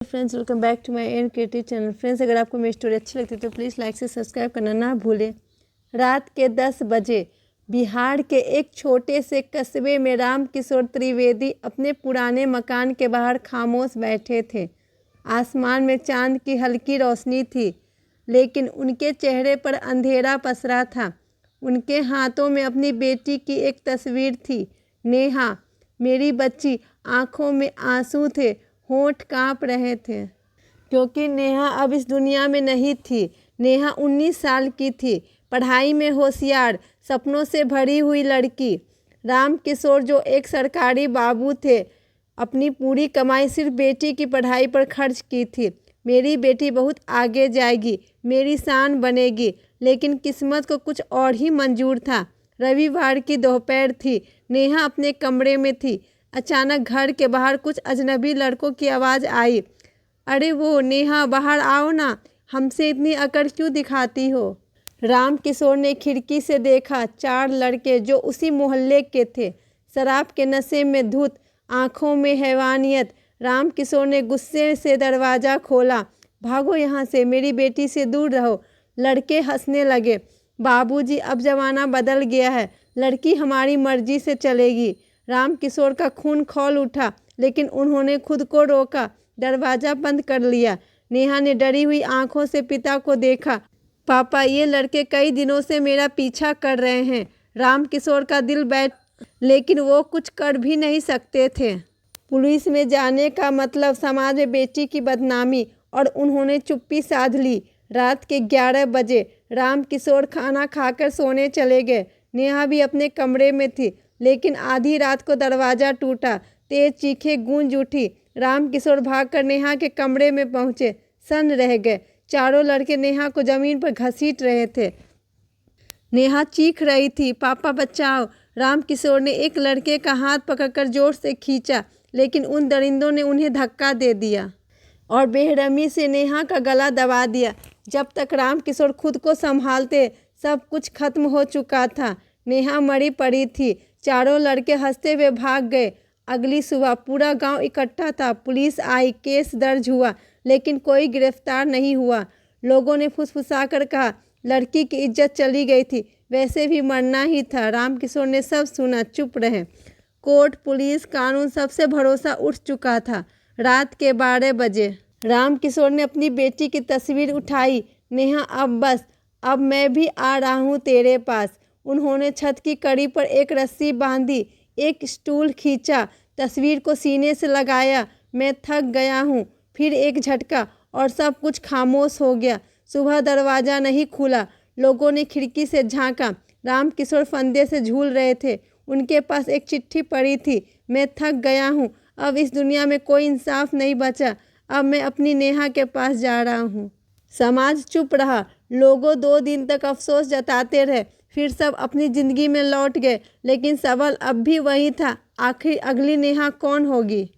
Friends, welcome back to my N creative channel. Friends, अगर आपको मेरी स्टोरी अच्छी लगती है तो प्लीज़ लाइक से सब्सक्राइब करना ना भूलें। रात के 10 बजे बिहार के एक छोटे से कस्बे में रामकिशोर त्रिवेदी अपने पुराने मकान के बाहर खामोश बैठे थे। आसमान में चांद की हल्की रोशनी थी, लेकिन उनके चेहरे पर अंधेरा पसरा था। उनके हाथों में अपनी बेटी की एक तस्वीर थी, नेहा, मेरी बच्ची। आंखों में आंसू थे, होंठ कांप रहे थे, क्योंकि नेहा अब इस दुनिया में नहीं थी। नेहा 19 साल की थी, पढ़ाई में होशियार, सपनों से भरी हुई लड़की। रामकिशोर, जो एक सरकारी बाबू थे, अपनी पूरी कमाई सिर्फ बेटी की पढ़ाई पर खर्च की थी। मेरी बेटी बहुत आगे जाएगी, मेरी शान बनेगी। लेकिन किस्मत को कुछ और ही मंजूर था। रविवार की दोपहर थी, नेहा अपने कमरे में थी। अचानक घर के बाहर कुछ अजनबी लड़कों की आवाज़ आई। अरे वो नेहा, बाहर आओ ना, हमसे इतनी अकड़ क्यों दिखाती हो? रामकिशोर ने खिड़की से देखा। 4 लड़के जो उसी मोहल्ले के थे, शराब के नशे में धुत, आंखों में हैवानियत। रामकिशोर ने गुस्से से दरवाज़ा खोला। भागो यहाँ से, मेरी बेटी से दूर रहो। लड़के हंसने लगे। बाबूजी, अब ज़माना बदल गया है, लड़की हमारी मर्जी से चलेगी। रामकिशोर का खून खौल उठा, लेकिन उन्होंने खुद को रोका, दरवाज़ा बंद कर लिया। नेहा ने डरी हुई आंखों से पिता को देखा। पापा, ये लड़के कई दिनों से मेरा पीछा कर रहे हैं। रामकिशोर का दिल बैठ, लेकिन वो कुछ कर भी नहीं सकते थे। पुलिस में जाने का मतलब समाज में बेटी की बदनामी, और उन्होंने चुप्पी साध ली। रात के 11 बजे रामकिशोर खाना खाकर सोने चले गए। नेहा भी अपने कमरे में थी, लेकिन आधी रात को दरवाज़ा टूटा, तेज चीखें गूंज उठी। रामकिशोर भागकर नेहा के कमरे में पहुंचे, सन्न रह गए। चारों लड़के नेहा को ज़मीन पर घसीट रहे थे। नेहा चीख रही थी, पापा बचाओ। रामकिशोर ने एक लड़के का हाथ पकड़कर जोर से खींचा, लेकिन उन दरिंदों ने उन्हें धक्का दे दिया और बेरहमी से नेहा का गला दबा दिया। जब तक रामकिशोर खुद को संभालते, सब कुछ खत्म हो चुका था। नेहा मरी पड़ी थी। चारों लड़के हंसते हुए भाग गए। अगली सुबह पूरा गांव इकट्ठा था। पुलिस आई, केस दर्ज हुआ, लेकिन कोई गिरफ्तार नहीं हुआ। लोगों ने फुसफुसाकर कहा, लड़की की इज्जत चली गई थी, वैसे भी मरना ही था। रामकिशोर ने सब सुना, चुप रहे। कोर्ट, पुलिस, कानून, सबसे भरोसा उठ चुका था। रात के 12 बजे रामकिशोर ने अपनी बेटी की तस्वीर उठाई। नेहा, अब बस, अब मैं भी आ रहा हूँ तेरे पास। उन्होंने छत की कड़ी पर एक रस्सी बांधी, एक स्टूल खींचा, तस्वीर को सीने से लगाया। मैं थक गया हूँ। फिर एक झटका और सब कुछ खामोश हो गया। सुबह दरवाज़ा नहीं खुला। लोगों ने खिड़की से झांका। रामकिशोर फंदे से झूल रहे थे। उनके पास एक चिट्ठी पड़ी थी, मैं थक गया हूँ, अब इस दुनिया में कोई इंसाफ नहीं बचा, अब मैं अपनी नेहा के पास जा रहा हूँ। समाज चुप रहा। लोगों 2 दिन तक अफसोस जताते रहे, फिर सब अपनी ज़िंदगी में लौट गए। लेकिन सवाल अब भी वही था, आखिर अगली नेहा कौन होगी?